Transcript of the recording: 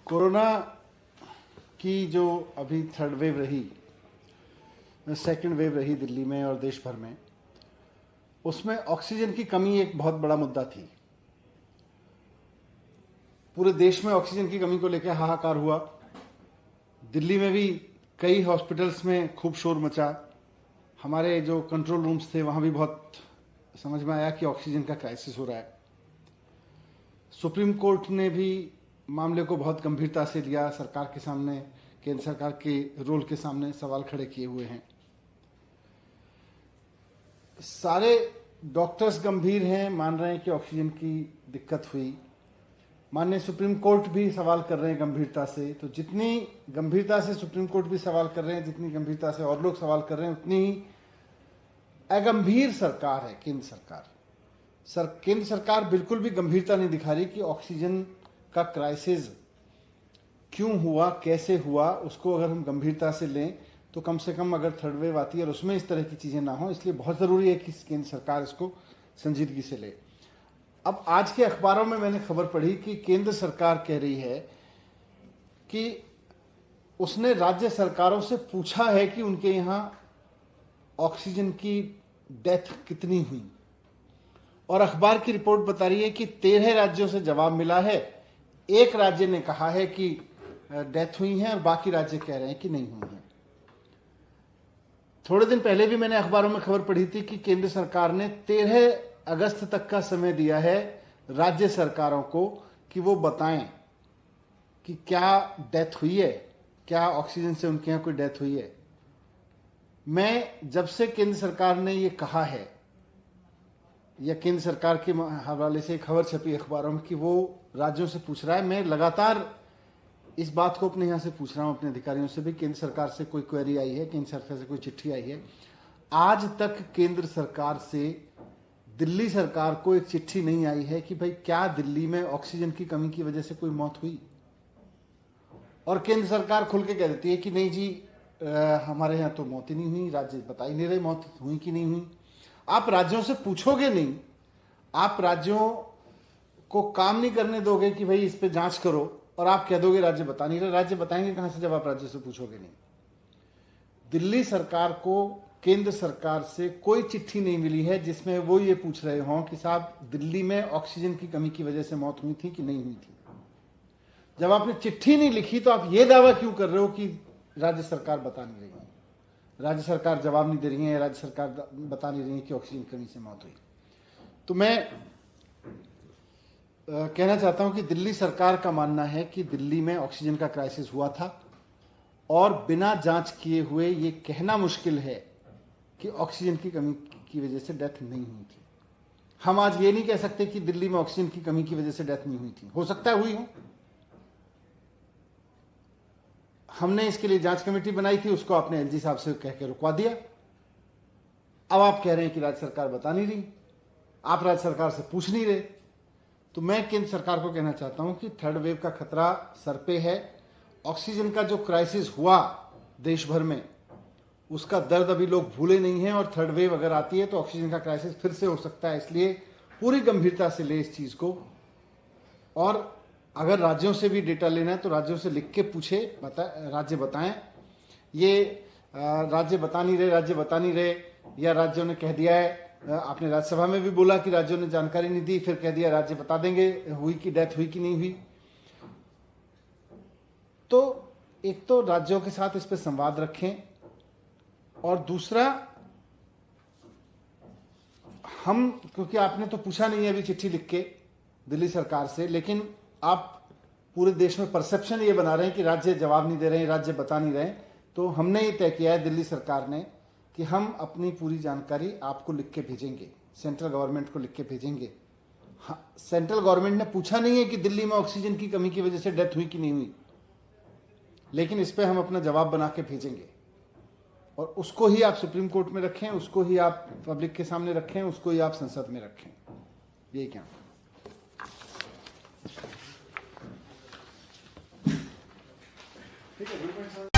Corona की जो अभी थर्ड वेव रही, सेकंड वेव रही दिल्ली में और देश भर में, उसमें ऑक्सीजन की कमी एक बहुत बड़ा मुद्दा थी। पूरे देश में ऑक्सीजन की कमी को लेकर हाहाकार हुआ। दिल्ली में भी कई हॉस्पिटल्स में खूब शोर मचा। हमारे जो कंट्रोल रूम्स थे वहां भी बहुत समझ में आया कि ऑक्सीजन का क्राइसिस हो रहा है। सुप्रीम कोर्ट ने भी मामले को बहुत गंभीरता से लिया। सरकार के सामने, केंद्र सरकार के रोल के सामने सवाल खड़े किए हुए हैं। सारे डॉक्टर्स गंभीर हैं, मान रहे हैं कि ऑक्सीजन की दिक्कत हुई। माननीय सुप्रीम कोर्ट भी सवाल कर रहे हैं गंभीरता से। तो जितनी गंभीरता से सुप्रीम कोर्ट भी सवाल कर रहे हैं, जितनी गंभीरता से और लोग सवाल कर रहे हैं, उतनी ही अगंभीर सरकार है केंद्र सरकार। केंद्र सरकार बिल्कुल भी गंभीरता नहीं दिखा रही कि ऑक्सीजन का क्राइसिस क्यों हुआ, कैसे हुआ। उसको अगर हम गंभीरता से लें तो कम से कम अगर थर्ड वेव आती है और उसमें इस तरह की चीजें ना हो, इसलिए बहुत जरूरी है कि केंद्र सरकार इसको संजीदगी से ले। अब आज के अखबारों में मैंने खबर पढ़ी कि केंद्र सरकार कह रही है कि उसने राज्य सरकारों से पूछा है कि उनके यहां ऑक्सीजन की डेथ कितनी हुई, और अखबार की रिपोर्ट बता रही है कि 13 राज्यों से जवाब मिला है। एक राज्य ने कहा है कि डेथ हुई है और बाकी राज्य कह रहे हैं कि नहीं हुई है। थोड़े दिन पहले भी मैंने अखबारों में खबर पढ़ी थी कि केंद्र सरकार ने 13 अगस्त तक का समय दिया है राज्य सरकारों को कि वो बताएं कि क्या डेथ हुई है, क्या ऑक्सीजन से उनके यहां कोई डेथ हुई है। मैं जब से केंद्र सरकार ने ये कहा है, या केंद्र सरकार के हवाले से खबर छपी अखबारों में कि वो राज्यों से पूछ रहा है, मैं लगातार इस बात को अपने यहां से पूछ रहा हूं, अपने अधिकारियों से भी। केंद्र सरकार से कोई क्वेरी आई है, केंद्र सरकार से कोई चिट्ठी आई है? आज तक केंद्र सरकार से दिल्ली सरकार को एक चिट्ठी नहीं आई है कि भाई क्या दिल्ली में ऑक्सीजन की कमी की वजह से कोई मौत हुई। और केंद्र सरकार खुल के कह देती है कि नहीं जी, हमारे यहां तो मौत ही नहीं हुई, राज्य बता ही नहीं रहे मौत हुई कि नहीं हुई। आप राज्यों से पूछोगे नहीं, आप राज्यों को काम नहीं करने दोगे कि भाई इस पे जांच करो, और आप कह दोगे राज्य बता नहीं रहे। राज्य बताएंगे कहां से जब आप राज्य से पूछोगे नहीं। दिल्ली सरकार को केंद्र सरकार से कोई चिट्ठी नहीं मिली है जिसमें वो ये पूछ रहे हों कि साहब दिल्ली में ऑक्सीजन की कमी की वजह से मौत हुई थी कि नहीं हुई थी। जब आपने चिट्ठी नहीं लिखी तो आप ये दावा क्यों कर रहे हो कि राज्य सरकार बता नहीं रही है, राज्य सरकार जवाब नहीं दे रही है, राज्य सरकार बता नहीं रही है कि ऑक्सीजन कमी से मौत हुई। तो मैं कहना चाहता हूं कि दिल्ली सरकार का मानना है कि दिल्ली में ऑक्सीजन का क्राइसिस हुआ था, और बिना जांच किए हुए ये कहना मुश्किल है कि ऑक्सीजन की कमी की वजह से डेथ नहीं हुई थी। हम आज ये नहीं कह सकते कि दिल्ली में ऑक्सीजन की कमी की वजह से डेथ नहीं हुई थी। हो सकता है हुई हो। हमने इसके लिए जांच कमेटी बनाई थी, उसको आपने एलजी साहब से कह के रुकवा दिया। अब आप कह रहे हैं कि राज्य सरकार बता नहीं रही, आप राज्य सरकार से पूछ नहीं रहे। तो मैं केंद्र सरकार को कहना चाहता हूं कि थर्ड वेव का खतरा सर पे है। ऑक्सीजन का जो क्राइसिस हुआ देश भर में, उसका दर्द अभी लोग भूले नहीं हैं, और थर्ड वेव अगर आती है तो ऑक्सीजन का क्राइसिस फिर से हो सकता है। इसलिए पूरी गंभीरता से ले इस चीज को, और अगर राज्यों से भी डेटा लेना है तो राज्यों से लिख के पूछे, राज्य बताएं। ये राज्य बता नहीं रहे, राज्य बता नहीं रहे, या राज्यों ने कह दिया है। आपने राज्यसभा में भी बोला कि राज्यों ने जानकारी नहीं दी, फिर कह दिया राज्य बता देंगे हुई कि डेथ हुई कि नहीं हुई। तो एक तो राज्यों के साथ इस पे संवाद रखें, और दूसरा, हम, क्योंकि आपने तो पूछा नहीं है अभी चिट्ठी लिख के दिल्ली सरकार से, लेकिन आप पूरे देश में परसेप्शन ये बना रहे हैं कि राज्य जवाब नहीं दे रहे हैं, राज्य बता नहीं रहे हैं। तो हमने ये तय किया है दिल्ली सरकार ने कि हम अपनी पूरी जानकारी आपको लिख के भेजेंगे, सेंट्रल गवर्नमेंट को लिख के भेजेंगे। हाँ, सेंट्रल गवर्नमेंट ने पूछा नहीं है कि दिल्ली में ऑक्सीजन की कमी की वजह से डेथ हुई कि नहीं हुई, लेकिन इस पर हम अपना जवाब बना के भेजेंगे, और उसको ही आप सुप्रीम कोर्ट में रखें, उसको ही आप पब्लिक के सामने रखें, उसको ही आप संसद में रखें। यही क्या ठीक है।